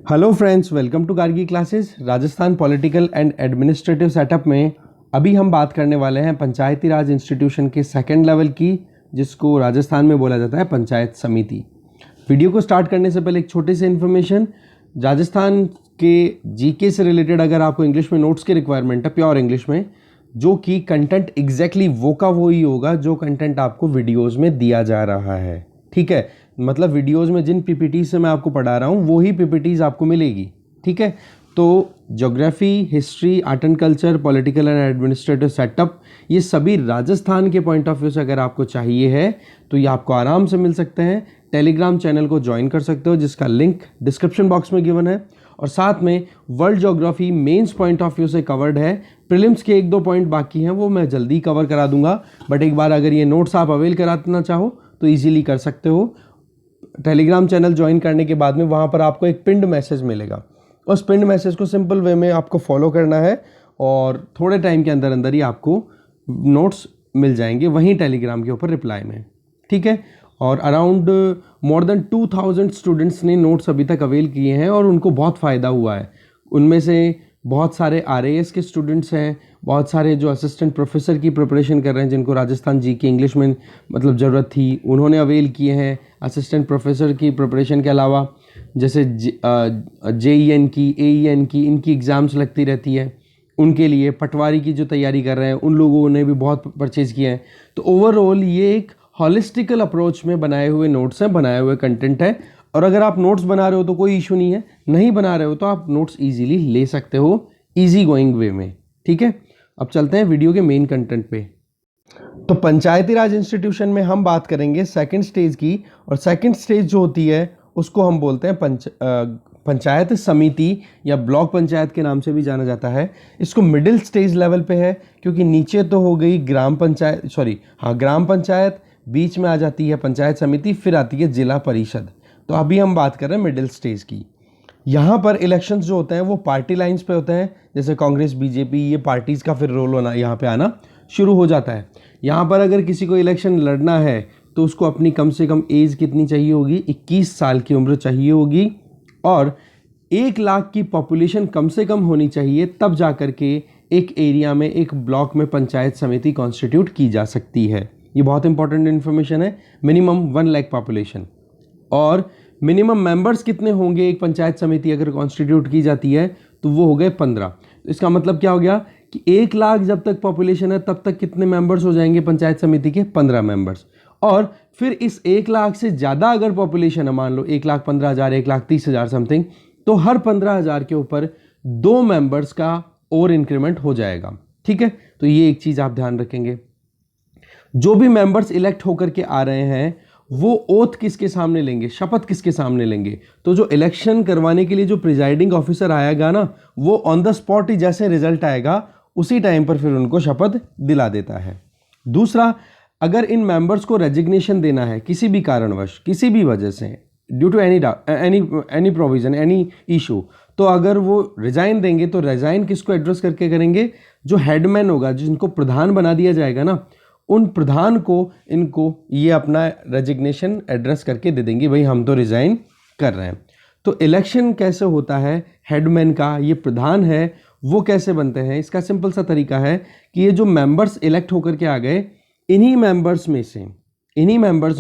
Hello friends, welcome to Gargi classes. Rajasthan political and administrative setup में अभी हम बात करने वाले हैं पंचायती राज इंस्टीट्यूशन के सेकंड लेवल की, जिसको राजस्थान में बोला जाता है पंचायत समिति। वीडियो को स्टार्ट करने से पहले एक छोटी सी इन्फॉर्मेशन, राजस्थान के जीके से रिलेटेड अगर आपको इंग्लिश में नोट्स की रिक्वायरमेंट है, प्योर इंग्लिश में, जो कि कंटेंट एग्जैक्टली वो का वो ही होगा जो कंटेंट आपको वीडियोज़ में दिया जा रहा है। ठीक है, मतलब वीडियोस में जिन पीपीटी से मैं आपको पढ़ा रहा हूँ वो ही पीपीटीज आपको मिलेगी। ठीक है, तो geography, history, art and culture, political and administrative setup, ये सभी राजस्थान के पॉइंट ऑफ व्यू से अगर आपको चाहिए है तो ये आपको आराम से मिल सकते हैं। टेलीग्राम चैनल को ज्वाइन कर सकते हो, जिसका लिंक डिस्क्रिप्शन बॉक्स में गिवन है। और साथ में world geography mains point of view से कवर्ड है। प्रीलिम्स के 1-2 पॉइंट बाकी हैं, वो मैं जल्दी कवर करा दूंगा, बट एक बार अगर ये नोट्स आप अवेल कराना चाहो तो ईजिली कर सकते हो। टेलीग्राम चैनल ज्वाइन करने के बाद में वहाँ पर आपको एक पिंड मैसेज मिलेगा। उस पिंड मैसेज को सिंपल वे में आपको फॉलो करना है और थोड़े टाइम के अंदर अंदर ही आपको नोट्स मिल जाएंगे वहीं टेलीग्राम के ऊपर रिप्लाई में। ठीक है, और अराउंड मोर देन 2000 स्टूडेंट्स ने नोट्स अभी तक अवेल किए हैं और उनको बहुत फ़ायदा हुआ है। उनमें से बहुत सारे आरएएस के स्टूडेंट्स हैं, बहुत सारे जो असिस्टेंट प्रोफेसर की प्रिपरेशन कर रहे हैं, जिनको राजस्थान जीके इंग्लिश में मतलब ज़रूरत थी, उन्होंने अवेल किए हैं। असिस्टेंट प्रोफेसर की प्रिपरेशन के अलावा जैसे जेईएन की, एईएन की, इनकी एग्ज़ाम्स लगती रहती है, उनके लिए पटवारी की जो तैयारी कर रहे हैं उन लोगों ने भी बहुत परचेज़ किया है। तो ओवरऑल ये एक हॉलिस्टिकल अप्रोच में बनाए हुए नोट्स हैं, बनाए हुए कंटेंट है। और अगर आप नोट्स बना रहे हो तो कोई इशू नहीं है, नहीं बना रहे हो तो आप नोट्स इजीली ले सकते हो, इजी गोइंग वे में। ठीक है, अब चलते हैं वीडियो के मेन कंटेंट पे। तो पंचायती राज इंस्टीट्यूशन में हम बात करेंगे सेकंड स्टेज की, और सेकंड स्टेज जो होती है उसको हम बोलते हैं पंचायत समिति या ब्लॉक पंचायत के नाम से भी जाना जाता है। इसको मिडिल स्टेज लेवल पे है, क्योंकि नीचे तो हो गई ग्राम पंचायत, बीच में आ जाती है पंचायत समिति, फिर आती है जिला परिषद। तो अभी हम बात कर रहे हैं मिडिल स्टेज की। यहाँ पर इलेक्शंस जो होते हैं वो पार्टी लाइंस पे होते हैं, जैसे कांग्रेस, बीजेपी, ये पार्टीज़ का फिर रोल होना यहाँ पे आना शुरू हो जाता है। यहाँ पर अगर किसी को इलेक्शन लड़ना है तो उसको अपनी कम से कम एज कितनी चाहिए होगी, 21 साल की उम्र चाहिए होगी, और 1 लाख की पॉपुलेशन कम से कम होनी चाहिए, तब जा कर के एक एरिया में, एक ब्लॉक में पंचायत समिति कॉन्स्टिट्यूट की जा सकती है। ये बहुत इंपॉर्टेंट इन्फॉर्मेशन है। मिनिमम 1 लाख पॉपुलेशन, और मिनिमम मेंबर्स कितने होंगे एक पंचायत समिति अगर कॉन्स्टिट्यूट की जाती है तो वो हो गए 15। तो इसका मतलब क्या हो गया कि 1 लाख जब तक पॉपुलेशन है तब तक कितने मेंबर्स हो जाएंगे पंचायत समिति के? 15 मेंबर्स। और फिर इस 1 लाख से ज़्यादा अगर पॉपुलेशन है, मान लो 1,15,000, 1,30,000 समथिंग, तो हर 15,000 के ऊपर 2 मेंबर्स का और इंक्रीमेंट हो जाएगा। ठीक है, तो ये एक चीज़ आप ध्यान रखेंगे। जो भी मेंबर्स इलेक्ट होकर के आ रहे हैं वो ओथ किसके सामने लेंगे, शपथ किसके सामने लेंगे? तो जो इलेक्शन करवाने के लिए जो प्रिजाइडिंग ऑफिसर आएगा ना, वो ऑन द स्पॉट ही जैसे रिजल्ट आएगा उसी टाइम पर फिर उनको शपथ दिला देता है। दूसरा, अगर इन मेंबर्स को रेजिग्नेशन देना है किसी भी कारणवश, किसी भी वजह से, due to any provision, any issue, तो अगर वो रिजाइन देंगे तो रिजाइन किसको एड्रेस करके करेंगे? जो हेडमैन होगा, जिनको प्रधान बना दिया जाएगा ना, उन प्रधान को इनको ये अपना रेजिग्नेशन एड्रेस करके दे देंगे, भाई हम तो रिजाइन कर रहे हैं। तो इलेक्शन कैसे होता है हेडमैन का, ये प्रधान है, वो कैसे बनते हैं? इसका सिंपल सा तरीका है कि ये जो मेंबर्स इलेक्ट होकर के आ गए, इन्हीं मेंबर्स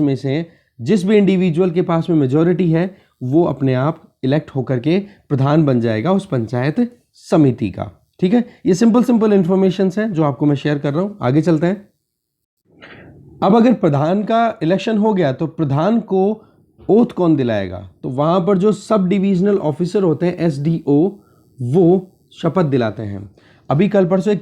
में से जिस भी इंडिविजुअल के पास में मेजॉरिटी है वो अपने आप इलेक्ट होकर के प्रधान बन जाएगा उस पंचायत समिति का। ठीक है, ये सिंपल इंफॉर्मेशन है जो आपको मैं शेयर कर रहा हूँ। आगे चलते हैं। अब अगर प्रधान का इलेक्शन हो गया तो प्रधान को ओथ कौन दिलाएगा? तो वहां पर जो सब डिविजनल ऑफिसर होते हैं, एसडीओ, वो शपथ दिलाते हैं। अभी कल परसों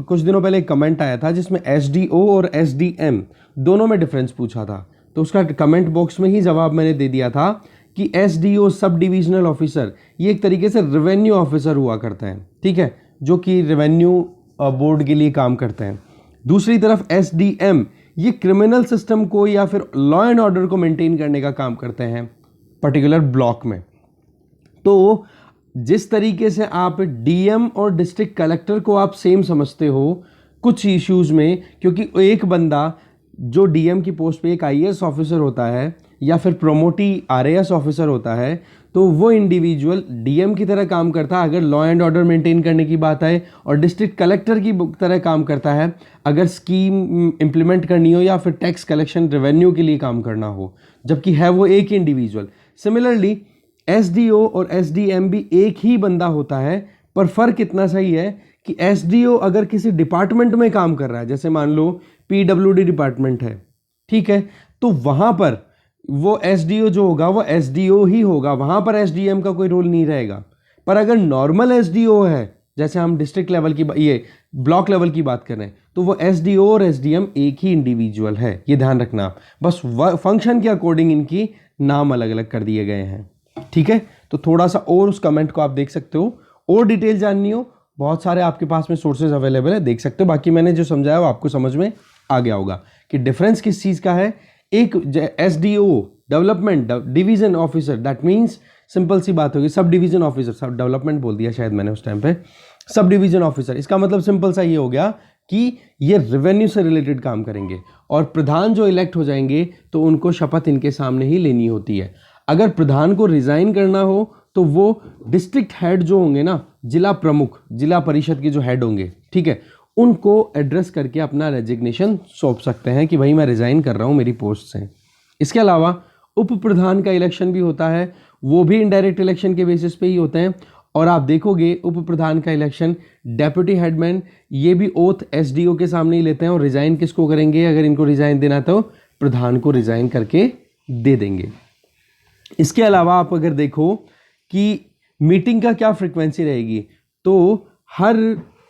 कुछ दिनों पहले एक कमेंट आया था जिसमें एसडीओ और एसडीएम दोनों में डिफरेंस पूछा था, तो उसका कमेंट बॉक्स में ही जवाब मैंने दे दिया था कि एसडीओ, सब डिविजनल ऑफिसर, ये एक तरीके से रेवेन्यू ऑफिसर हुआ करते हैं। ठीक है, जो कि रेवेन्यू बोर्ड के लिए काम करते हैं। दूसरी तरफ एसडीएम, ये क्रिमिनल सिस्टम को या फिर लॉ एंड ऑर्डर को मेंटेन करने का काम करते हैं पर्टिकुलर ब्लॉक में। तो जिस तरीके से आप डीएम और डिस्ट्रिक्ट कलेक्टर को आप सेम समझते हो कुछ इश्यूज में, क्योंकि एक बंदा जो डीएम की पोस्ट पे एक आईएएस ऑफिसर होता है या फिर प्रोमोटी आरएएस ऑफिसर होता है, तो वो इंडिविजुअल डीएम की तरह काम करता है अगर लॉ एंड ऑर्डर मेंटेन करने की बात आए, और डिस्ट्रिक्ट कलेक्टर की तरह काम करता है अगर स्कीम इंप्लीमेंट करनी हो या फिर टैक्स कलेक्शन रेवेन्यू के लिए काम करना हो, जबकि है वो एक ही इंडिविजुअल। सिमिलरली एसडीओ और एसडीएम भी एक ही बंदा होता है, पर फर्क इतना सही है कि एसडीओ अगर किसी डिपार्टमेंट में काम कर रहा है, जैसे मान लो पीडब्ल्यूडी डिपार्टमेंट है, ठीक है, तो वहां पर वो एसडीओ जो होगा वो एसडीओ ही होगा, वहां पर एसडीएम का कोई रोल नहीं रहेगा। पर अगर नॉर्मल एसडीओ है, जैसे हम डिस्ट्रिक्ट लेवल की ये ब्लॉक लेवल की बात कर रहे हैं, तो वो एसडीओ और एसडीएम एक ही इंडिविजुअल है, ये ध्यान रखना आप। बस फंक्शन के अकॉर्डिंग इनकी नाम अलग अलग कर दिए गए हैं, ठीक है। तो थोड़ा सा और उस कमेंट को आप देख सकते हो, और डिटेल जाननी हो बहुत सारे आपके पास में सोर्सेज अवेलेबल है, देख सकते हो। बाकी मैंने जो समझाया वो आपको समझ में आ गया होगा कि डिफरेंस किस चीज़ का है। एक SDO development division officer, that means simple सी बात होगी, सब डिवीजन ऑफिसर, सब डेवलपमेंट बोल दिया शायद मैंने उस टाइम पे, सब डिवीजन ऑफिसर, इसका मतलब सिंपल सा ये हो गया कि ये रेवेन्यू से रिलेटेड काम करेंगे, और प्रधान जो इलेक्ट हो जाएंगे तो उनको शपथ इनके सामने ही लेनी होती है। अगर प्रधान को रिजाइन करना हो तो वो डिस्ट्रिक्ट हेड जो होंगे ना, जिला प्रमुख, जिला परिषद के जो हेड होंगे, ठीक है, उनको एड्रेस करके अपना रेजिग्नेशन सौंप सकते हैं कि भाई मैं रिजाइन कर रहा हूं मेरी पोस्ट से। इसके अलावा उप प्रधान का इलेक्शन भी होता है, वो भी इनडायरेक्ट इलेक्शन के बेसिस पे ही होते हैं। और आप देखोगे उप प्रधान का इलेक्शन डेप्यूटी हेडमैन, ये भी ओथ एसडीओ के सामने ही लेते हैं, और रिजाइन किसको करेंगे, अगर इनको रिजाइन देना तो प्रधान को रिजाइन करके दे देंगे। इसके अलावा आप अगर देखो कि मीटिंग का क्या फ्रीक्वेंसी रहेगी, तो हर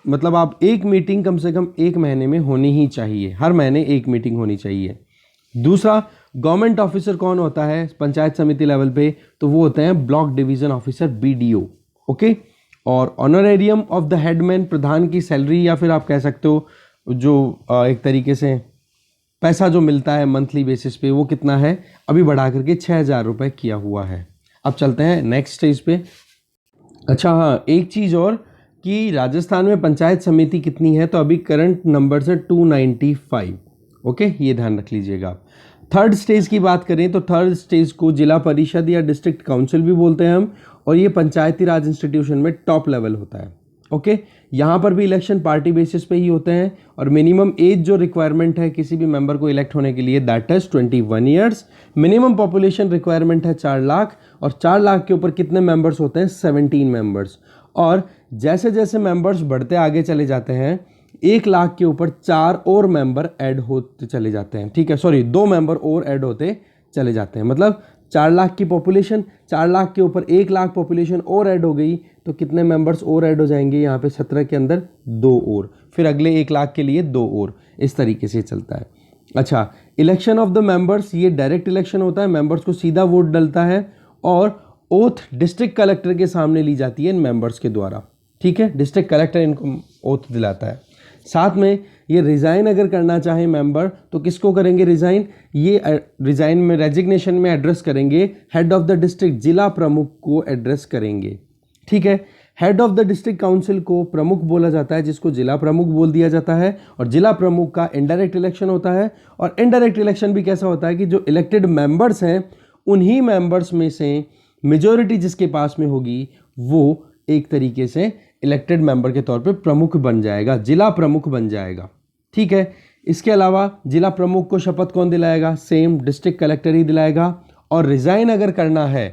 मतलब आप एक मीटिंग कम से कम एक महीने में होनी ही चाहिए, हर महीने एक मीटिंग होनी चाहिए। दूसरा, गवर्नमेंट ऑफिसर कौन होता है पंचायत समिति लेवल पे, तो वो होते हैं block division officer, BDO, okay. और ऑनरेरियम ऑफ द हेडमैन, प्रधान की सैलरी या फिर आप कह सकते हो जो एक तरीके से पैसा जो मिलता है मंथली बेसिस पे, वो कितना है, अभी बढ़ा करके 6,000 रुपये किया हुआ है। अब चलते हैं नेक्स्ट स्टेज पे। अच्छा हाँ, एक चीज़ और कि राजस्थान में पंचायत समिति कितनी है, तो अभी करंट नंबर से 295, ओके, ये ध्यान रख लीजिएगा आप। थर्ड स्टेज की बात करें तो थर्ड स्टेज को जिला परिषद या डिस्ट्रिक्ट काउंसिल भी बोलते हैं हम, और ये पंचायती राज इंस्टीट्यूशन में टॉप लेवल होता है, ओके। यहाँ पर भी इलेक्शन पार्टी बेसिस पे ही होते हैं, और मिनिमम एज जो रिक्वायरमेंट है किसी भी मेंबर को इलेक्ट होने के लिए, that is 21 years. Minimum population requirement है 4 लाख, और 4 लाख के ऊपर कितने मेंबर्स होते हैं, 17 मेंबर्स। और जैसे जैसे मेंबर्स बढ़ते आगे चले जाते हैं, 1 लाख के ऊपर 4 और मेंबर ऐड होते चले जाते हैं, ठीक है, सॉरी 2 मेंबर और ऐड होते चले जाते हैं। मतलब 4 लाख की पॉपुलेशन, 4 लाख के ऊपर 1 लाख पॉपुलेशन और ऐड हो गई, तो कितने मेंबर्स और ऐड हो जाएंगे, यहाँ पे 17 के अंदर 2 और, फिर अगले 1 लाख के लिए 2 और, इस तरीके से चलता है। अच्छा, इलेक्शन ऑफ द मेंबर्स, ये डायरेक्ट इलेक्शन होता है, मेंबर्स को सीधा वोट डलता है, और ओथ डिस्ट्रिक्ट कलेक्टर के सामने ली जाती है इन मेंबर्स के द्वारा, ठीक है, डिस्ट्रिक्ट कलेक्टर इनको ओथ दिलाता है। साथ में ये रिज़ाइन अगर करना चाहे मेंबर तो किसको करेंगे रिज़ाइन, ये रिज़ाइन में रेजिग्नेशन में एड्रेस करेंगे हेड ऑफ द डिस्ट्रिक्ट, जिला प्रमुख को एड्रेस करेंगे, ठीक है। Head of the district council को प्रमुख बोला जाता है, जिसको जिला प्रमुख बोल दिया जाता है, और जिला प्रमुख का इनडायरेक्ट इलेक्शन होता है। और इनडायरेक्ट इलेक्शन भी कैसा होता है कि जो इलेक्टेड मेंबर्स हैं उन्हीं मेंबर्स में से मेजॉरिटी जिसके पास में होगी वो एक तरीके से इलेक्टेड मेंबर के तौर पे प्रमुख बन जाएगा, जिला प्रमुख बन जाएगा, ठीक है। इसके अलावा जिला प्रमुख को शपथ कौन दिलाएगा, सेम डिस्ट्रिक्ट कलेक्टर ही दिलाएगा। और रिजाइन अगर करना है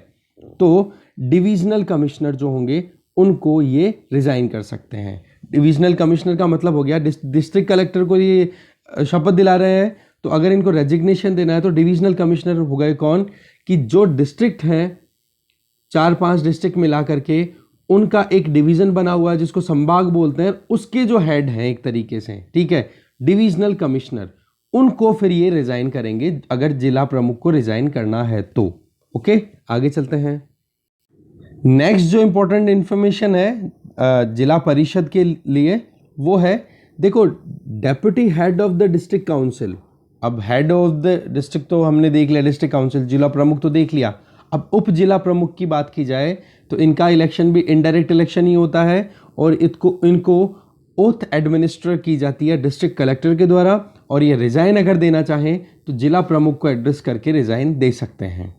तो डिविजनल कमिश्नर जो होंगे उनको ये रिजाइन कर सकते हैं। डिविजनल कमिश्नर का मतलब हो गया डिस्ट्रिक्ट कलेक्टर को ये शपथ दिला रहे हैं, तो अगर इनको रेजिग्नेशन देना है तो डिविजनल कमिश्नर हो गए कौन, कि जो डिस्ट्रिक्ट हैं 4-5 डिस्ट्रिक्ट मिला करके उनका एक डिवीजन बना हुआ है जिसको संभाग बोलते हैं, उसके जो हेड हैं एक तरीके से, ठीक है, डिविजनल कमिश्नर, उनको फिर ये रिजाइन करेंगे अगर जिला प्रमुख को रिजाइन करना है तो, ओके। आगे चलते हैं। नेक्स्ट जो इंपॉर्टेंट इंफॉर्मेशन है जिला परिषद के लिए वो है, देखो deputy head of the district council. अब हेड ऑफ द डिस्ट्रिक्ट तो हमने देख लिया, डिस्ट्रिक्ट काउंसिल, जिला प्रमुख तो देख लिया। अब उप जिला प्रमुख की बात की जाए तो इनका इलेक्शन भी इनडायरेक्ट इलेक्शन ही होता है, और इनको ओथ एडमिनिस्टर की जाती है डिस्ट्रिक्ट कलेक्टर के द्वारा, और ये रिजाइन अगर देना चाहें तो जिला प्रमुख को एड्रेस करके रिजाइन दे सकते हैं।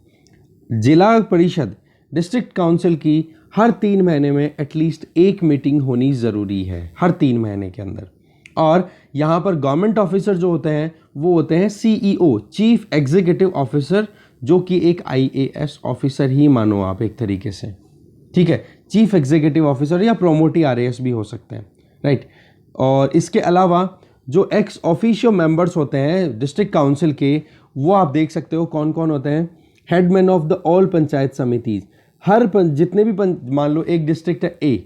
जिला परिषद डिस्ट्रिक्ट काउंसिल की हर 3 महीने में एटलीस्ट एक मीटिंग होनी ज़रूरी है, हर 3 महीने के अंदर। और यहाँ पर गवर्नमेंट ऑफिसर जो होते हैं वो होते हैं सीईओ, चीफ एग्जीक्यूटिव ऑफिसर, जो कि एक आईएएस ऑफिसर ही मानो आप एक तरीके से, ठीक है। चीफ एग्जीक्यूटिव ऑफिसर या प्रोमोटी आरएएस भी हो सकते हैं, राइट। और इसके अलावा जो एक्स ऑफिशियो मेंबर्स होते हैं डिस्ट्रिक्ट काउंसिल के, वो आप देख सकते हो कौन कौन होते हैं। Headman of the all panchayat समितिज, जितने भी मान लो एक डिस्ट्रिक्ट है ए,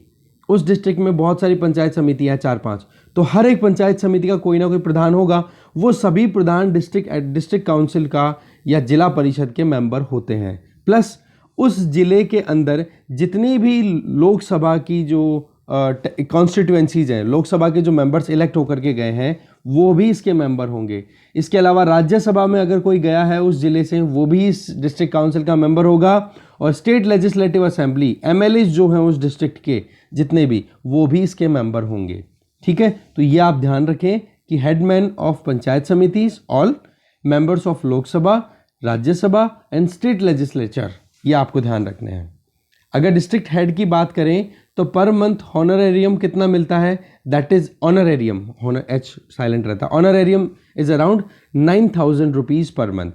उस डिस्ट्रिक्ट में बहुत सारी पंचायत समितियाँ हैं 4-5, तो हर एक पंचायत समिति का कोई ना कोई प्रधान होगा। वो सभी प्रधान डिस्ट्रिक्ट काउंसिल का या जिला परिषद के मेंबर होते हैं। प्लस उस जिले के अंदर जितनी भी लोकसभा की जो कॉन्स्टिट्यूएंसीज हैं, लोकसभा के जो मेंबर्स इलेक्ट होकर के गए हैं, वो भी इसके मेंबर होंगे। इसके अलावा राज्यसभा में अगर कोई गया है उस जिले से, वो भी इस डिस्ट्रिक्ट काउंसिल का मेंबर होगा। और स्टेट लेजिस्लेटिव असेंबली, एमएलए जो हैं उस डिस्ट्रिक्ट के जितने भी, वो भी इसके मेंबर होंगे, ठीक है। तो ये आप ध्यान रखें कि हेडमैन ऑफ पंचायत समितिज, all members of Lok Sabha, Rajya Sabha and state legislature, ये आपको ध्यान रखने हैं। अगर डिस्ट्रिक्ट हेड की बात करें तो पर मंथ हॉनरेरियम कितना मिलता है, that is honorarium, H silent रहता है, honorarium is around 9,000 rupees per month,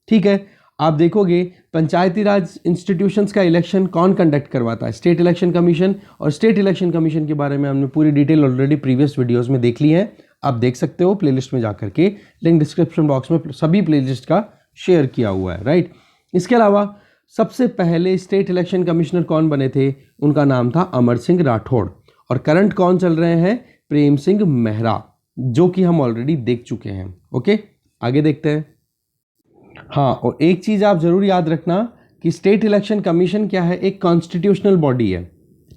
ठीक है। आप देखोगे पंचायती राज इंस्टीट्यूशंस का इलेक्शन कौन कंडक्ट करवाता है, स्टेट इलेक्शन कमीशन। और स्टेट इलेक्शन कमीशन के बारे में हमने पूरी डिटेल ऑलरेडी प्रीवियस वीडियोस में देख ली है, आप देख सकते हो प्लेलिस्ट में जाकर के, लिंक डिस्क्रिप्शन बॉक्स में सभी प्लेलिस्ट का शेयर किया हुआ है, राइट। इसके अलावा सबसे पहले स्टेट इलेक्शन कमिश्नर कौन बने थे, उनका नाम था अमर सिंह राठौड़। और करंट कौन चल रहे हैं, प्रेम सिंह मेहरा, जो कि हम ऑलरेडी देख चुके हैं। ओके, आगे देखते हैं। हाँ, और एक चीज आप जरूर याद रखना कि स्टेट इलेक्शन कमीशन क्या है, एक कॉन्स्टिट्यूशनल बॉडी है,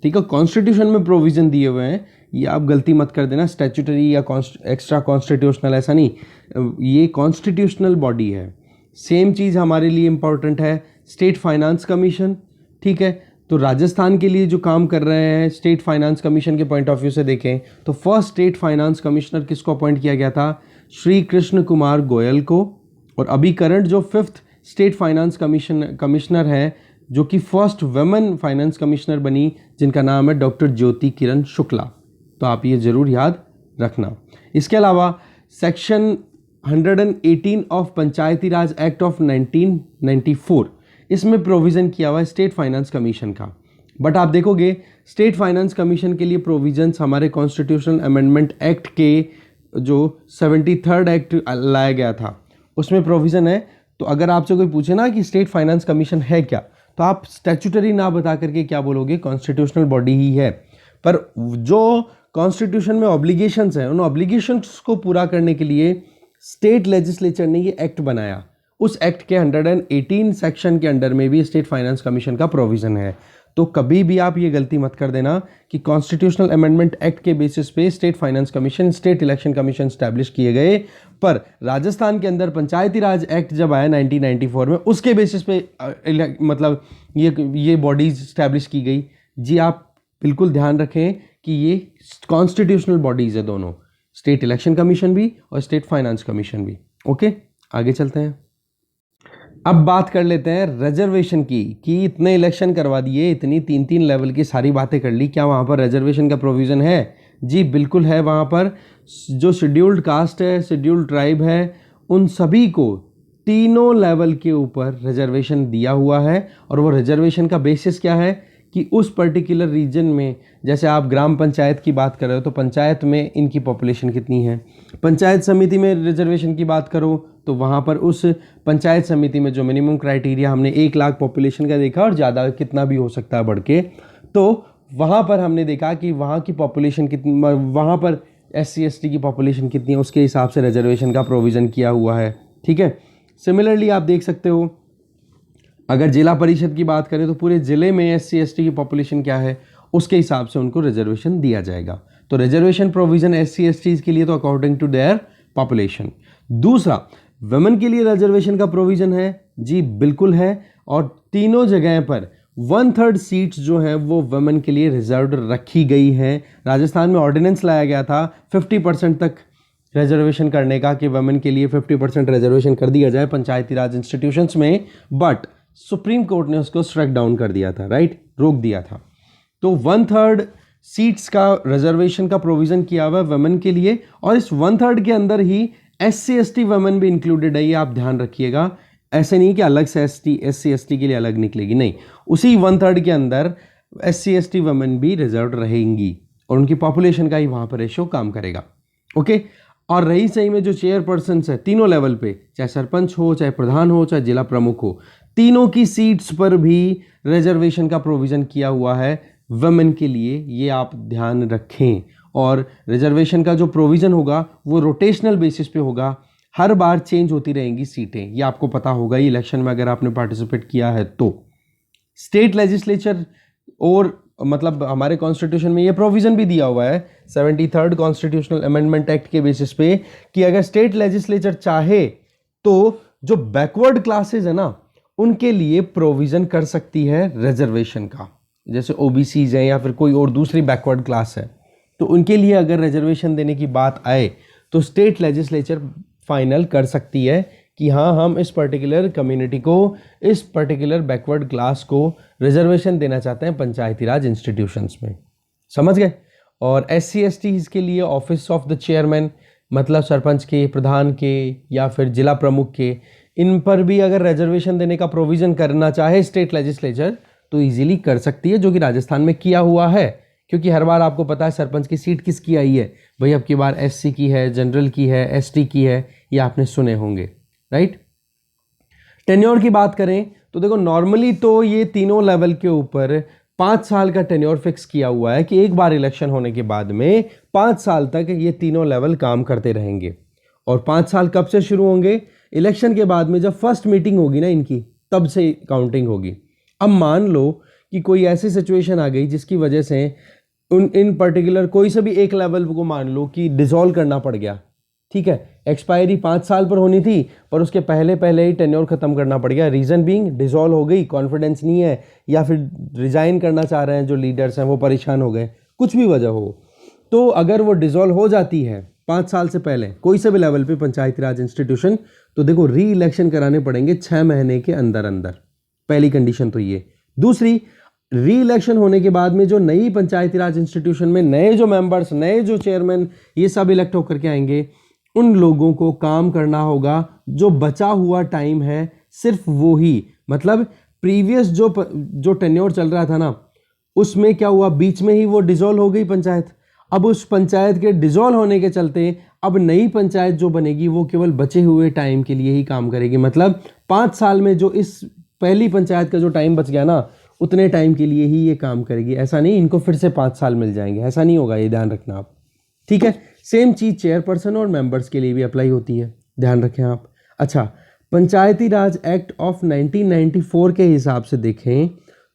ठीक है। कॉन्स्टिट्यूशन में प्रोविजन दिए हुए हैं, ये आप गलती मत कर देना, स्टैट्यूटरी या एक्स्ट्रा कॉन्स्टिट्यूशनल, ऐसा नहीं, ये कॉन्स्टिट्यूशनल बॉडी है। सेम चीज़ हमारे लिए इंपॉर्टेंट है स्टेट फाइनेंस कमीशन, ठीक है। तो राजस्थान के लिए जो काम कर रहे हैं स्टेट फाइनेंस कमीशन के पॉइंट ऑफ व्यू से देखें तो फर्स्ट स्टेट फाइनेंस कमिश्नर किसको अपॉइंट किया गया था, श्री कृष्ण कुमार गोयल को। और अभी करंट जो 5th स्टेट फाइनेंस कमिश्नर है, जो कि फर्स्ट वुमेन फाइनेंस कमिश्नर बनी, जिनका नाम है डॉक्टर ज्योति किरण शुक्ला। तो आप ये ज़रूर याद रखना। इसके अलावा section 118 of Panchayati Raj act of 1994, इसमें प्रोविज़न किया हुआ है स्टेट फाइनेंस कमीशन का। बट आप देखोगे स्टेट फाइनेंस कमीशन के लिए प्रोविजंस हमारे कॉन्स्टिट्यूशनल अमेंडमेंट एक्ट के जो 73rd एक्ट लाया गया था, उसमें प्रोविज़न है। तो अगर आपसे कोई पूछे ना कि स्टेट फाइनेंस कमीशन है क्या, तो आप स्टैट्यूटरी ना बता करके क्या बोलोगे, कॉन्स्टिट्यूशनल बॉडी ही है। पर जो कॉन्स्टिट्यूशन में ऑब्लिगेशंस हैं, उन ऑब्लिगेशंस को पूरा करने के लिए स्टेट लेजिस्लेचर ने ये एक्ट बनाया। उस एक्ट के 118 सेक्शन के अंडर में भी स्टेट फाइनेंस कमीशन का प्रोविज़न है। तो कभी भी आप ये गलती मत कर देना कि कॉन्स्टिट्यूशनल अमेंडमेंट एक्ट के बेसिस पे state finance commission, state election commission establish किए गए। पर राजस्थान के अंदर पंचायती राज एक्ट जब आया 1994 में, उसके बेसिस पे मतलब ये बॉडीज स्टैब्लिश की गई। जी आप बिल्कुल ध्यान रखें कि ये कॉन्स्टिट्यूशनल बॉडीज है दोनों, स्टेट इलेक्शन कमीशन भी और स्टेट फाइनेंस कमीशन भी। ओके, आगे चलते हैं। अब बात कर लेते हैं रिजर्वेशन की, कि इतने इलेक्शन करवा दिए, इतनी 3-3 लेवल की सारी बातें कर ली, क्या वहाँ पर रिजर्वेशन का प्रोविज़न है? जी बिल्कुल है। वहाँ पर जो शेड्यूल्ड कास्ट है, शेड्यूल्ड ट्राइब है, उन सभी को तीनों लेवल के ऊपर रिजर्वेशन दिया हुआ है। और वो रिजर्वेशन का बेसिस क्या है कि उस पर्टिकुलर रीजन में, जैसे आप ग्राम पंचायत की बात कर रहे हो तो पंचायत में इनकी पॉपुलेशन कितनी है, पंचायत समिति में रिजर्वेशन की बात करो तो वहाँ पर उस पंचायत समिति में जो मिनिमम क्राइटेरिया हमने 1 लाख पॉपुलेशन का देखा, और ज़्यादा कितना भी हो सकता है बढ़ के, तो वहाँ पर हमने देखा कि वहाँ की पॉपुलेशन कितनी, वहाँ पर SC ST की पॉपुलेशन कितनी है, उसके हिसाब से रिजर्वेशन का प्रोविज़न किया हुआ है, ठीक है। सिमिलरली आप देख सकते हो अगर जिला परिषद की बात करें तो पूरे ज़िले में SC ST की पॉपुलेशन क्या है, उसके हिसाब से उनको रिजर्वेशन दिया जाएगा। तो रिजर्वेशन प्रोविज़न SC STs के लिए तो अकॉर्डिंग टू देयर पॉपुलेशन। दूसरा, वुमेन के लिए रिजर्वेशन का प्रोविज़न है, जी बिल्कुल है। और तीनों जगह पर 1/3 सीट्स जो हैं वो वुमेन के लिए रिजर्व रखी गई हैं। राजस्थान में ऑर्डिनेंस लाया गया था 50% तक रिजर्वेशन करने का, कि वुमेन के लिए 50% रिजर्वेशन कर दिया जाए पंचायती राज इंस्टीट्यूशंस में। बट सुप्रीम कोर्ट ने उसको स्ट्राइक डाउन कर दिया था, राइट, रोक दिया था। तो 1/3 सीट्स का रिजर्वेशन का प्रोविजन किया हुआ है वुमेन के लिए, और इस 1/3 के अंदर ही SC/ST वुमेन भी इंक्लूडेड है, ये आप ध्यान रखिएगा। ऐसे नहीं कि अलग से SC/ST के लिए अलग निकलेगी, नहीं, उसी 1/3 के अंदर SC/ST वुमेन भी रिजर्व रहेंगी और उनकी पॉपुलेशन का ही वहाँ पर रेशो काम करेगा। ओके, और रही सही में जो चेयरपर्सन है तीनों लेवल पे, चाहे सरपंच हो, चाहे प्रधान हो, चाहे जिला प्रमुख हो, तीनों की सीट्स पर भी रिजर्वेशन का प्रोविज़न किया हुआ है वुमेन के लिए, ये आप ध्यान रखें। और रिजर्वेशन का जो प्रोविज़न होगा वो रोटेशनल बेसिस पे होगा, हर बार चेंज होती रहेंगी सीटें, ये आपको पता होगा ही इलेक्शन में अगर आपने पार्टिसिपेट किया है तो। स्टेट लेजिस्लेचर और मतलब हमारे कॉन्स्टिट्यूशन में ये प्रोविज़न भी दिया हुआ है 73rd कॉन्स्टिट्यूशनल अमेंडमेंट एक्ट के बेसिस पे कि अगर स्टेट लेजिस्लेचर चाहे तो जो बैकवर्ड क्लासेस है ना उनके लिए प्रोविज़न कर सकती है रिजर्वेशन का, जैसे OBCs हैं या फिर कोई और दूसरी बैकवर्ड क्लास है, तो उनके लिए अगर रिजर्वेशन देने की बात आए तो स्टेट लेजिस्लेचर फाइनल कर सकती है कि हाँ, हम इस पर्टिकुलर कम्युनिटी को, इस पर्टिकुलर बैकवर्ड क्लास को रिजर्वेशन देना चाहते हैं पंचायती राज इंस्टीट्यूशंस में। समझ गए? और SC/ST के लिए ऑफिस ऑफ द चेयरमैन, मतलब सरपंच के, प्रधान के या फिर जिला प्रमुख के, इन पर भी अगर रिजर्वेशन देने का प्रोविज़न करना चाहे स्टेट लेजिस्लेचर तो इजीली कर सकती है, जो कि राजस्थान में किया हुआ है। क्योंकि हर बार आपको पता है सरपंच की सीट किसकी आई है भाई, अब की बार SC की है, जनरल की है, ST की है, ये आपने सुने होंगे, राइट। टेन्योर की बात करें तो देखो नॉर्मली तो ये तीनों लेवल के ऊपर 5 साल का टेन्योर फिक्स किया हुआ है कि एक बार इलेक्शन होने के बाद में 5 साल तक ये तीनों लेवल काम करते रहेंगे। और 5 साल कब से शुरू होंगे? इलेक्शन के बाद में जब फर्स्ट मीटिंग होगी ना इनकी, तब से काउंटिंग होगी। अब मान लो कि कोई ऐसी सिचुएशन आ गई जिसकी वजह से इन पर्टिकुलर कोई से भी एक लेवल को मान लो कि डिसॉल्व करना पड़ गया, ठीक है, एक्सपायरी 5 साल पर होनी थी पर उसके पहले पहले ही टेन्योर खत्म करना पड़ गया, रीजन बीइंग डिसॉल्व हो गई, कॉन्फिडेंस नहीं है, या फिर रिजाइन करना चाह रहे हैं जो लीडर्स हैं वो परेशान हो गए, कुछ भी वजह हो, तो अगर वो डिसॉल्व हो जाती है 5 साल से पहले कोई से भी लेवल पे पंचायती राज इंस्टीट्यूशन, तो देखो री इलेक्शन कराने पड़ेंगे 6 महीने के अंदर अंदर, पहली कंडीशन तो ये। दूसरी, री इलेक्शन होने के बाद में जो नई पंचायती राज इंस्टीट्यूशन में नए जो मेंबर्स, नए जो चेयरमैन, ये सब इलेक्ट होकर के आएंगे, उन लोगों को काम करना होगा जो बचा हुआ टाइम है सिर्फ वो ही, मतलब प्रीवियस जो टेन्योर चल रहा था ना उसमें क्या हुआ, बीच में ही वो डिसॉल्व हो गई पंचायत। अब उस पंचायत के डिसॉल्व होने के चलते अब नई पंचायत जो बनेगी वो केवल बचे हुए टाइम के लिए ही काम करेगी, मतलब 5 साल में जो इस पहली पंचायत का जो टाइम बच गया ना उतने टाइम के लिए ही ये काम करेगी। ऐसा नहीं इनको फिर से 5 साल मिल जाएंगे, ऐसा नहीं होगा, ये ध्यान रखना आप, ठीक है। सेम चीज़ चेयरपर्सन और मेंबर्स के लिए भी अप्लाई होती है, ध्यान रखें आप। अच्छा, पंचायती राज एक्ट ऑफ 1994 के हिसाब से देखें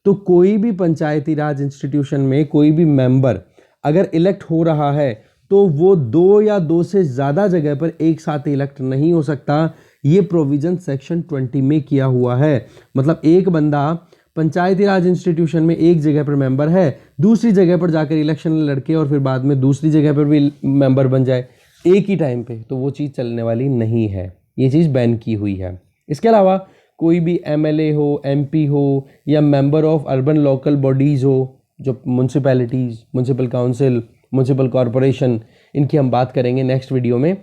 तो कोई भी पंचायती राज इंस्टीट्यूशन में कोई भी मेंबर अगर इलेक्ट हो रहा है तो वो 2 या 2 से ज़्यादा जगह पर एक साथ इलेक्ट नहीं हो सकता। ये प्रोविज़न सेक्शन 20 में किया हुआ है, मतलब एक बंदा पंचायती राज इंस्टीट्यूशन में एक जगह पर मेंबर है, दूसरी जगह पर जाकर इलेक्शन लड़के और फिर बाद में दूसरी जगह पर भी मेंबर बन जाए एक ही टाइम पे, तो वो चीज़ चलने वाली नहीं है, ये चीज़ बैन की हुई है। इसके अलावा कोई भी MLA हो, MP हो या member of urban local bodies हो, जो municipalities, municipal council, municipal corporation, इनकी हम बात करेंगे नेक्स्ट वीडियो में,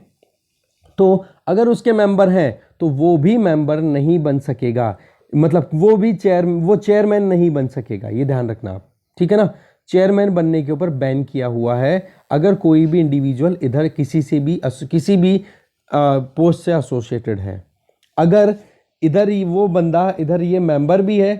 तो अगर उसके मेंबर हैं तो वो भी मेंबर नहीं बन सकेगा, मतलब वो भी चेयरमैन नहीं बन सकेगा, ये ध्यान रखना आप, ठीक है ना। चेयरमैन बनने के ऊपर बैन किया हुआ है अगर कोई भी इंडिविजुअल इधर किसी भी पोस्ट से एसोसिएटेड है। अगर इधर वो बंदा इधर ये मेंबर भी है,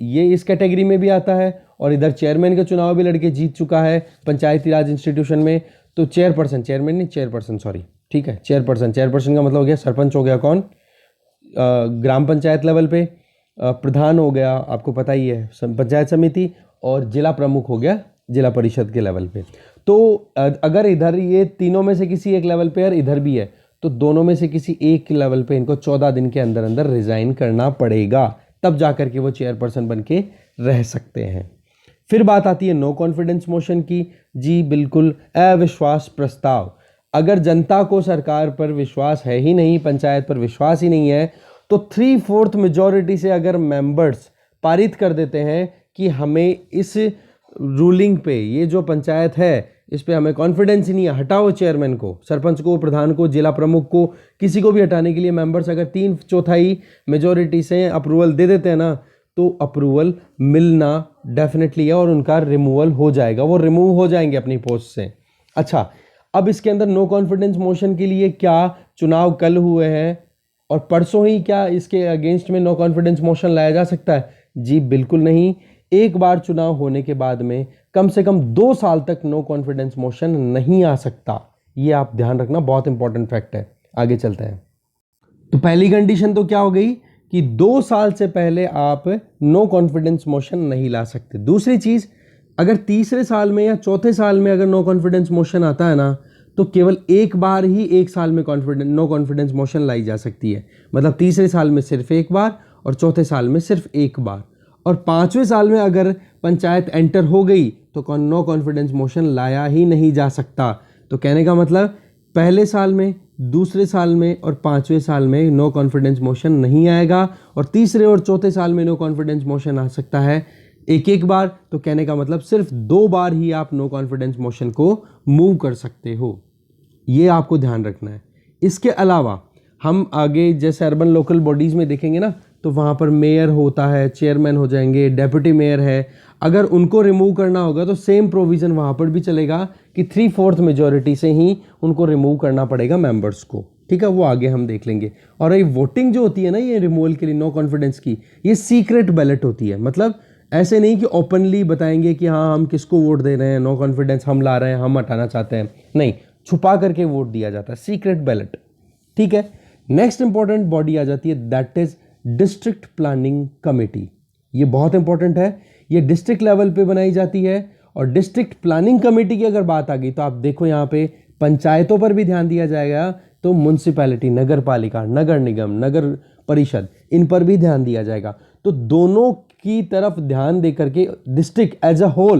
ये इस कैटेगरी में भी आता है, और इधर चेयरमैन का चुनाव भी लड़के जीत चुका है पंचायती राज इंस्टीट्यूशन में, तो चेयरपर्सन सॉरी, ठीक है, चेयरपर्सन का मतलब हो गया सरपंच, हो गया कौन, ग्राम पंचायत लेवल पे, प्रधान हो गया आपको पता ही है पंचायत समिति, और जिला प्रमुख हो गया जिला परिषद के लेवल पे। तो अगर इधर ये तीनों में से किसी एक लेवल पे और इधर भी है तो दोनों में से किसी एक लेवल पे इनको 14 दिन के अंदर अंदर रिजाइन करना पड़ेगा, तब जाकर के वो चेयरपर्सन बन के रह सकते हैं। फिर बात आती है नो कॉन्फिडेंस मोशन की। जी बिल्कुल, अविश्वास प्रस्ताव, अगर जनता को सरकार पर विश्वास है ही नहीं, पंचायत पर विश्वास ही नहीं है, तो 3/4 मेजॉरिटी से अगर मेंबर्स पारित कर देते हैं कि हमें इस रूलिंग पे, ये जो पंचायत है इस पे हमें कॉन्फिडेंस ही नहीं है, हटाओ चेयरमैन को, सरपंच को, प्रधान को, जिला प्रमुख को, किसी को भी हटाने के लिए मेंबर्स अगर 3/4 मेजॉरिटी से अप्रूवल दे देते हैं ना, तो अप्रूवल मिलना डेफिनेटली है और उनका रिमूवल हो जाएगा, वो रिमूव हो जाएंगे अपनी पोस्ट से। अच्छा, अब इसके अंदर नो कॉन्फिडेंस मोशन के लिए क्या चुनाव कल हुए हैं और परसों ही क्या इसके अगेंस्ट में नो कॉन्फिडेंस मोशन लाया जा सकता है? जी बिल्कुल नहीं। एक बार चुनाव होने के बाद में कम से कम 2 साल तक नो कॉन्फिडेंस मोशन नहीं आ सकता। ये आप ध्यान रखना, बहुत इंपॉर्टेंट फैक्ट है। आगे चलते हैं। तो पहली कंडीशन तो क्या हो गई कि 2 साल से पहले आप नो कॉन्फिडेंस मोशन नहीं ला सकते। दूसरी चीज, अगर तीसरे साल में या चौथे साल में अगर नो कॉन्फिडेंस मोशन आता है ना, तो केवल एक बार ही एक साल में नो कॉन्फिडेंस मोशन लाई जा सकती है। मतलब तीसरे साल में सिर्फ एक बार और चौथे साल में सिर्फ एक बार, और 5वें साल में अगर पंचायत एंटर हो गई तो नो कॉन्फिडेंस मोशन लाया ही नहीं जा सकता। तो कहने का मतलब पहले साल में, दूसरे साल में और 5वें साल में नो कॉन्फिडेंस मोशन नहीं आएगा, और तीसरे और चौथे साल में नो कॉन्फिडेंस मोशन आ सकता है एक बार। तो कहने का मतलब सिर्फ 2 बार ही आप नो कॉन्फिडेंस मोशन को मूव कर सकते हो। ये आपको ध्यान रखना है। इसके अलावा हम आगे जैसे अर्बन लोकल बॉडीज़ में देखेंगे ना, तो वहाँ पर मेयर होता है, चेयरमैन हो जाएंगे, डेप्यूटी मेयर है। अगर उनको रिमूव करना होगा तो सेम प्रोविज़न वहाँ पर भी चलेगा कि 3/4 मेजॉरिटी से ही उनको रिमूव करना पड़ेगा मेंबर्स को। ठीक है, वो आगे हम देख लेंगे। और ये वोटिंग जो होती है ना, ये रिमूवल के लिए नो कॉन्फिडेंस की, ये सीक्रेट बैलेट होती है। मतलब ऐसे नहीं कि ओपनली बताएंगे कि हाँ हम किसको वोट दे रहे हैं, नो कॉन्फिडेंस हम ला रहे हैं, हम हटाना चाहते हैं, नहीं, छुपा करके वोट दिया जाता है, सीक्रेट बैलेट। ठीक है, नेक्स्ट इंपॉर्टेंट बॉडी आ जाती है, that is district planning committee. ये बहुत इंपॉर्टेंट है, ये डिस्ट्रिक्ट लेवल पे बनाई जाती है। और डिस्ट्रिक्ट प्लानिंग कमेटी की अगर बात आ गई तो आप देखो यहाँ पे पंचायतों पर भी ध्यान दिया जाएगा, तो म्युनिसिपैलिटी, नगर पालिका, नगर निगम, नगर परिषद, इन पर भी ध्यान दिया जाएगा। तो दोनों की तरफ ध्यान दे करके डिस्ट्रिक्ट एज अ होल,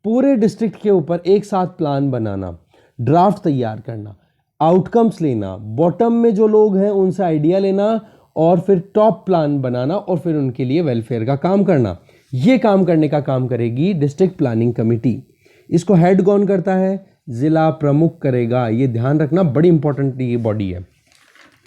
पूरे डिस्ट्रिक्ट के ऊपर एक साथ प्लान बनाना, ड्राफ्ट तैयार करना, आउटकम्स लेना, बॉटम में जो लोग हैं उनसे आइडिया लेना, और फिर टॉप प्लान बनाना, और फिर उनके लिए वेलफेयर का काम करना। ये काम करने का काम करेगी डिस्ट्रिक्ट प्लानिंग कमेटी। इसको हेड कौन करता है? जिला प्रमुख करेगा। ये ध्यान रखना, बड़ी इंपॉर्टेंट ये बॉडी है।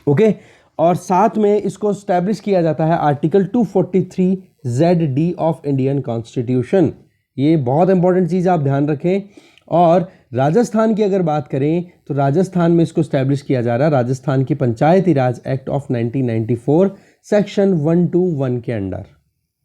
ओके, और साथ में इसको स्टैब्लिश किया जाता है article 243ZD of Indian constitution. ये बहुत इंपॉर्टेंट चीज़ आप ध्यान रखें। और राजस्थान की अगर बात करें तो राजस्थान में इसको स्टैब्लिश किया जा रहा है राजस्थान की पंचायती राज एक्ट ऑफ 1994 सेक्शन 121 के अंडर।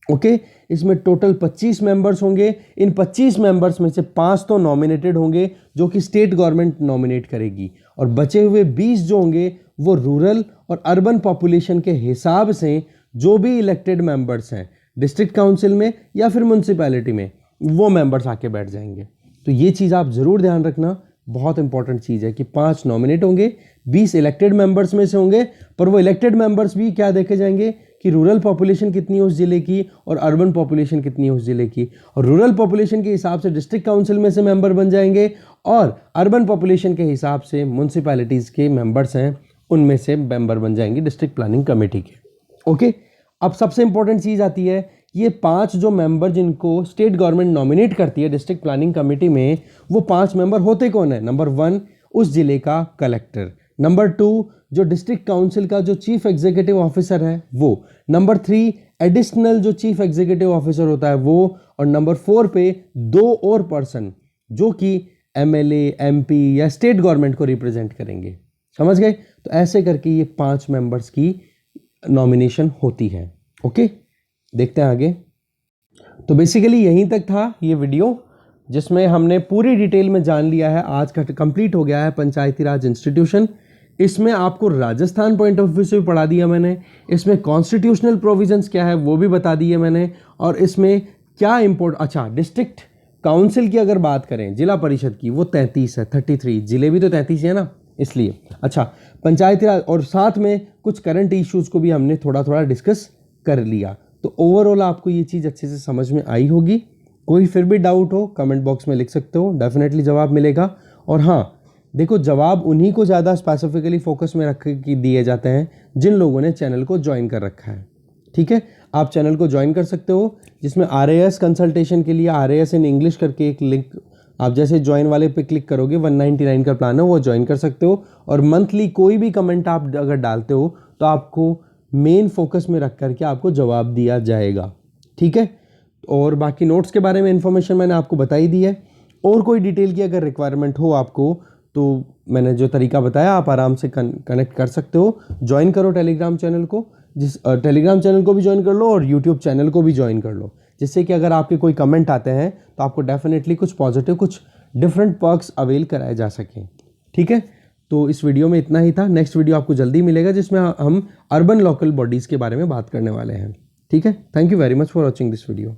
ओके, इसमें टोटल 25 मेंबर्स होंगे। इन 25 मेंबर्स में से 5 तो नॉमिनेटेड होंगे जो कि स्टेट गवर्नमेंट नॉमिनेट करेगी, और बचे हुए 20 जो होंगे वो रूरल और अर्बन पॉपुलेशन के हिसाब से जो भी इलेक्टेड मेंबर्स हैं डिस्ट्रिक्ट काउंसिल में या फिर म्यूनसिपैलिटी में, वो मेंबर्स आके बैठ जाएंगे। तो ये चीज़ आप ज़रूर ध्यान रखना, बहुत इंपॉर्टेंट चीज़ है कि 5 नॉमिनेट होंगे, 20 इलेक्टेड मेंबर्स में से होंगे, पर वो इलेक्टेड मेंबर्स भी क्या देखे जाएंगे कि रूरल पॉपुलेशन कितनी है उस जिले की और अर्बन पॉपुलेशन कितनी है उस जिले की, और रूरल पॉपुलेशन के हिसाब से डिस्ट्रिक्ट काउंसिल में से मेंबर बन जाएंगे, और अर्बन पॉपुलेशन के हिसाब से म्यूनसिपैलिटीज़ के मेंबर्स हैं उनमें से मेंबर बन जाएंगे डिस्ट्रिक्ट प्लानिंग कमेटी के। ओके, अब सबसे इंपॉर्टेंट चीज़ आती है, ये 5 जो मेंबर जिनको स्टेट गवर्नमेंट नॉमिनेट करती है डिस्ट्रिक्ट प्लानिंग कमेटी में, वो 5 मेंबर होते कौन है? नंबर 1 उस जिले का कलेक्टर, नंबर 2 जो डिस्ट्रिक्ट काउंसिल का जो चीफ एग्जीक्यूटिव ऑफिसर है वो, नंबर 3 एडिशनल जो चीफ एग्जीक्यूटिव ऑफिसर होता है वो, और नंबर 4 पे 2 और पर्सन जो कि MLA, MP या स्टेट गवर्नमेंट को रिप्रेजेंट करेंगे। समझ गए? तो ऐसे करके ये 5 मेंबर्स की नॉमिनेशन होती है। ओके, देखते हैं आगे। तो बेसिकली यहीं तक था ये वीडियो, जिसमें हमने पूरी डिटेल में जान लिया है। आज का कंप्लीट हो गया है पंचायती राज इंस्टीट्यूशन। इसमें आपको राजस्थान पॉइंट ऑफ व्यू से भी पढ़ा दिया मैंने, इसमें कॉन्स्टिट्यूशनल प्रोविजंस क्या है वो भी बता दिए मैंने, और इसमें क्या अच्छा डिस्ट्रिक्ट काउंसिल की अगर बात करें जिला परिषद की, वो 33 है, 33 जिले भी तो 33 है ना, इसलिए। अच्छा, पंचायती राज, और साथ में कुछ करंट इश्यूज को भी हमने थोड़ा थोड़ा डिस्कस कर लिया। तो ओवरऑल आपको ये चीज़ अच्छे से समझ में आई होगी। कोई फिर भी डाउट हो कमेंट बॉक्स में लिख सकते हो, डेफिनेटली जवाब मिलेगा। और हाँ, देखो जवाब उन्हीं को ज़्यादा स्पेसिफिकली फोकस में रख के दिए जाते हैं जिन लोगों ने चैनल को ज्वाइन कर रखा है। ठीक है, आप चैनल को ज्वाइन कर सकते हो, जिसमें RAS कंसल्टेशन के लिए RAS इन इंग्लिश करके एक लिंक, आप जैसे ज्वाइन वाले पे क्लिक करोगे 199 का प्लान है, वो ज्वाइन कर सकते हो। और मंथली कोई भी कमेंट आप अगर डालते हो तो आपको मेन फोकस में रख करके आपको जवाब दिया जाएगा। ठीक है, और बाकी नोट्स के बारे में इन्फॉर्मेशन मैंने आपको बता ही दी है। और कोई डिटेल की अगर रिक्वायरमेंट हो आपको तो मैंने जो तरीका बताया आप आराम से कनेक्ट कर सकते हो। ज्वाइन करो टेलीग्राम चैनल को, टेलीग्राम चैनल को भी ज्वाइन कर लो और यूट्यूब चैनल को भी ज्वाइन कर लो, जिससे कि अगर आपके कोई कमेंट आते हैं तो आपको डेफिनेटली कुछ पॉजिटिव, कुछ डिफरेंट पर्क्स अवेल कराए जा सकें। ठीक है, तो इस वीडियो में इतना ही था। नेक्स्ट वीडियो आपको जल्दी मिलेगा जिसमें हम अर्बन लोकल बॉडीज़ के बारे में बात करने वाले हैं। ठीक है, thank you very much for watching this video.